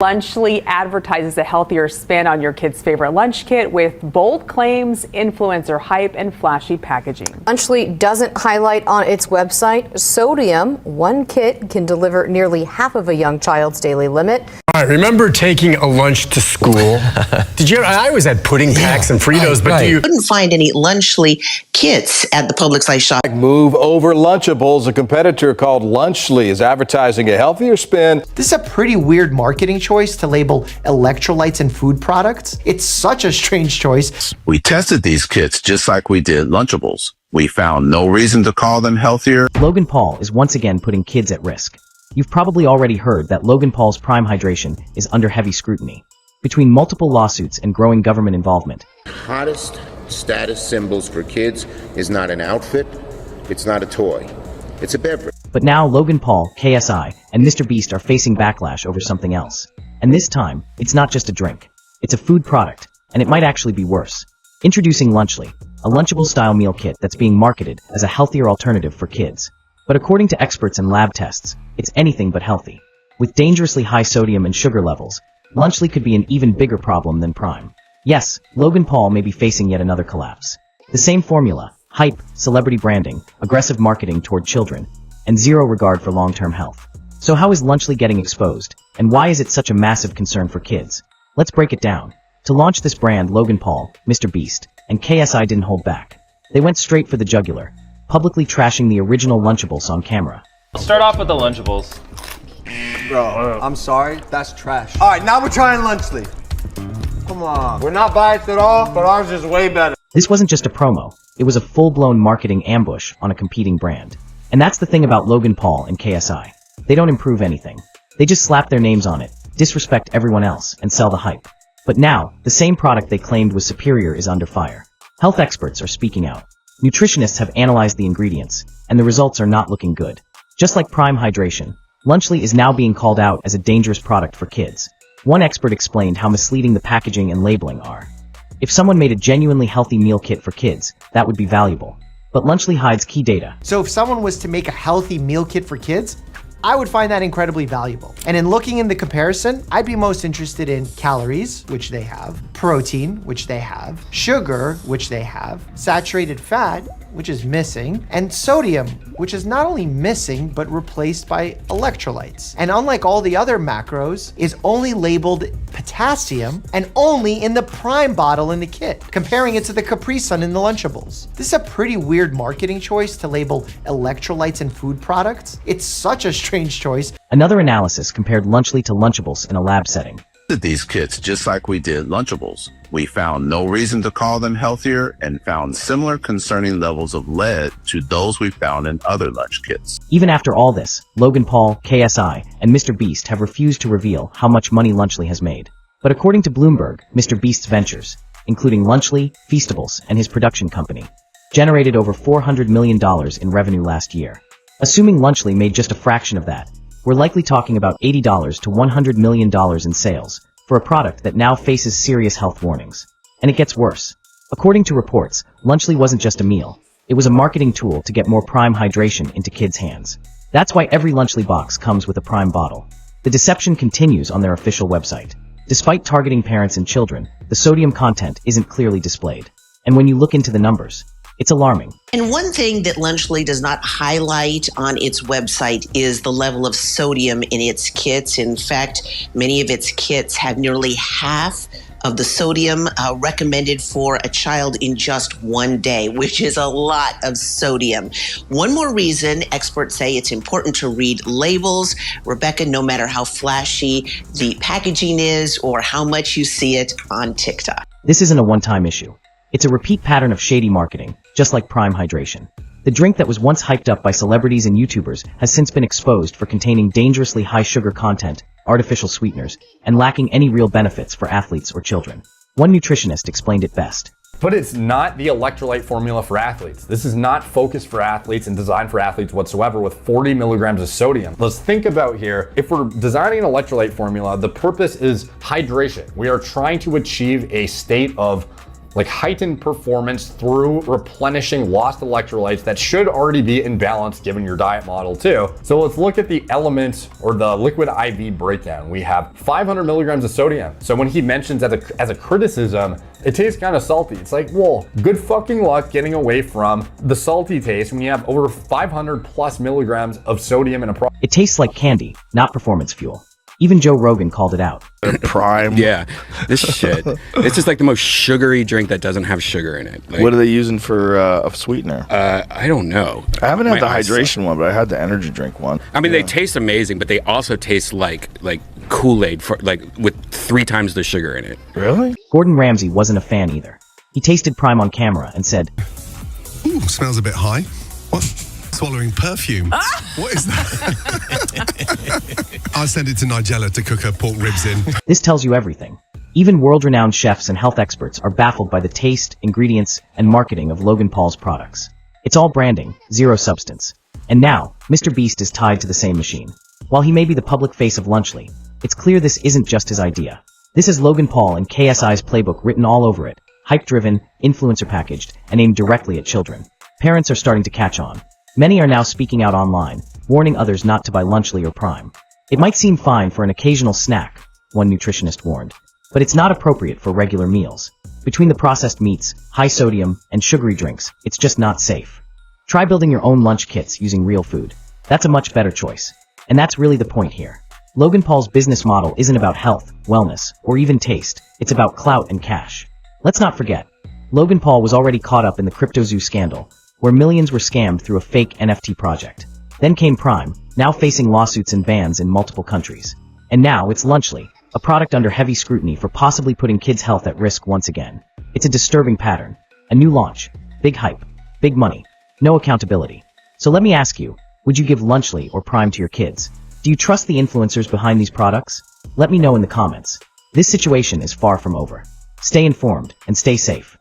Lunchly advertises a healthier spin on your kid's favorite lunch kit with bold claims, influencer hype, and flashy packaging. Lunchly doesn't highlight on its website sodium. One kit can deliver nearly half of a young child's daily limit. All right, remember taking a lunch to school? Did you? I always had pudding packs and Fritos, but do you? Couldn't find any Lunchly kits at the public size shop. Move over Lunchables. A competitor called Lunchly is advertising a healthier spin. This is a pretty weird marketing choice to label electrolytes in food products. It's such a strange choice. We tested these kits just like we did Lunchables. We found no reason to call them healthier. Logan Paul is once again putting kids at risk. You've probably already heard that Logan Paul's Prime Hydration is under heavy scrutiny. Between multiple lawsuits and growing government involvement, hottest status symbols for kids is not an outfit, it's not a toy, it's a beverage. But now Logan Paul, KSI, and MrBeast are facing backlash over something else. And this time, it's not just a drink. It's a food product, and it might actually be worse. Introducing Lunchly, a Lunchable-style meal kit that's being marketed as a healthier alternative for kids. But according to experts and lab tests, it's anything but healthy. With dangerously high sodium and sugar levels, Lunchly could be an even bigger problem than Prime. Yes, Logan Paul may be facing yet another collapse. The same formula, hype, celebrity branding, aggressive marketing toward children, and zero regard for long-term health. So how is Lunchly getting exposed, and why is it such a massive concern for kids? Let's break it down. To launch this brand, Logan Paul, MrBeast, and KSI didn't hold back. They went straight for the jugular, publicly trashing the original Lunchables on camera. Let's start off with the Lunchables. Bro, I'm sorry, that's trash. All right, now we're trying Lunchly. Come on. We're not biased at all, but ours is way better. This wasn't just a promo, it was a full-blown marketing ambush on a competing brand. And that's the thing about Logan Paul and KSI. They don't improve anything. They just slap their names on it, disrespect everyone else, and sell the hype. But now, the same product they claimed was superior is under fire. Health experts are speaking out. Nutritionists have analyzed the ingredients, and the results are not looking good. Just like Prime Hydration, Lunchly is now being called out as a dangerous product for kids. One expert explained how misleading the packaging and labeling are. If someone made a genuinely healthy meal kit for kids, that would be valuable. But Lunchly hides key data. So if someone was to make a healthy meal kit for kids, I would find that incredibly valuable. And in looking in the comparison, I'd be most interested in calories, which they have, protein, which they have, sugar, which they have, saturated fat, which is missing, and sodium, which is not only missing, but replaced by electrolytes. And unlike all the other macros, is only labeled potassium and only in the Prime bottle in the kit, comparing it to the Capri Sun in the Lunchables. This is a pretty weird marketing choice to label electrolytes in food products. It's such a strange choice. Another analysis compared Lunchly to Lunchables in a lab setting. These kits just like we did Lunchables. We found no reason to call them healthier and found similar concerning levels of lead to those we found in other lunch kits. Even after all this, Logan Paul, KSI, and MrBeast have refused to reveal how much money Lunchly has made. But according to Bloomberg, MrBeast's ventures, including Lunchly, Feastables, and his production company, generated over $400 million in revenue last year. Assuming Lunchly made just a fraction of that, we're likely talking about $80 to $100 million in sales for a product that now faces serious health warnings. And it gets worse. According to reports, Lunchly wasn't just a meal. It was a marketing tool to get more Prime Hydration into kids' hands. That's why every Lunchly box comes with a Prime bottle. The deception continues on their official website. Despite targeting parents and children, the sodium content isn't clearly displayed. And when you look into the numbers, it's alarming. And one thing that Lunchly does not highlight on its website is the level of sodium in its kits. In fact, many of its kits have nearly half of the sodium recommended for a child in just one day, which is a lot of sodium. One more reason experts say it's important to read labels. Rebecca, no matter how flashy the packaging is or how much you see it on TikTok. This isn't a one-time issue. It's a repeat pattern of shady marketing, just like Prime Hydration. The drink that was once hyped up by celebrities and YouTubers has since been exposed for containing dangerously high sugar content, artificial sweeteners, and lacking any real benefits for athletes or children. One nutritionist explained it best. But it's not the electrolyte formula for athletes. This is not focused for athletes and designed for athletes whatsoever with 40 milligrams of sodium. Let's think about here, if we're designing an electrolyte formula, the purpose is hydration. We are trying to achieve a state of like heightened performance through replenishing lost electrolytes that should already be in balance given your diet model too. So let's look at the element or the liquid IV breakdown. We have 500 milligrams of sodium. So when he mentions as a criticism, it tastes kind of salty. It's like, well, good fucking luck getting away from the salty taste when you have over 500 plus milligrams of sodium in a product. It tastes like candy, not performance fuel. Even Joe Rogan called it out. Prime. Yeah, this shit. It's just like the most sugary drink that doesn't have sugar in it. Like, what are they using for a sweetener? I don't know. I haven't had the hydration one, but I had the energy drink one. I mean, they taste amazing, but they also taste like Kool-Aid for with 3 times the sugar in it. Really? Gordon Ramsay wasn't a fan either. He tasted Prime on camera and said, "Ooh, smells a bit high. What? Swallowing perfume? What is that?" I'll send it to Nigella to cook her pork ribs in. This tells you everything. Even world-renowned chefs and health experts are baffled by the taste, ingredients, and marketing of Logan Paul's products. It's all branding, zero substance. And now, MrBeast is tied to the same machine. While he may be the public face of Lunchly, it's clear this isn't just his idea. This is Logan Paul and KSI's playbook written all over it, hype-driven, influencer packaged, and aimed directly at children. Parents are starting to catch on. Many are now speaking out online, warning others not to buy Lunchly or Prime. It might seem fine for an occasional snack, one nutritionist warned, but it's not appropriate for regular meals. Between the processed meats, high sodium, and sugary drinks, it's just not safe. Try building your own lunch kits using real food. That's a much better choice. And that's really the point here. Logan Paul's business model isn't about health, wellness, or even taste. It's about clout and cash. Let's not forget, Logan Paul was already caught up in the CryptoZoo scandal, where millions were scammed through a fake NFT project. Then came Prime, now facing lawsuits and bans in multiple countries. And now it's Lunchly, a product under heavy scrutiny for possibly putting kids' health at risk once again. It's a disturbing pattern. A new launch, big hype, big money, no accountability. So let me ask you, would you give Lunchly or Prime to your kids? Do you trust the influencers behind these products? Let me know in the comments. This situation is far from over. Stay informed and stay safe.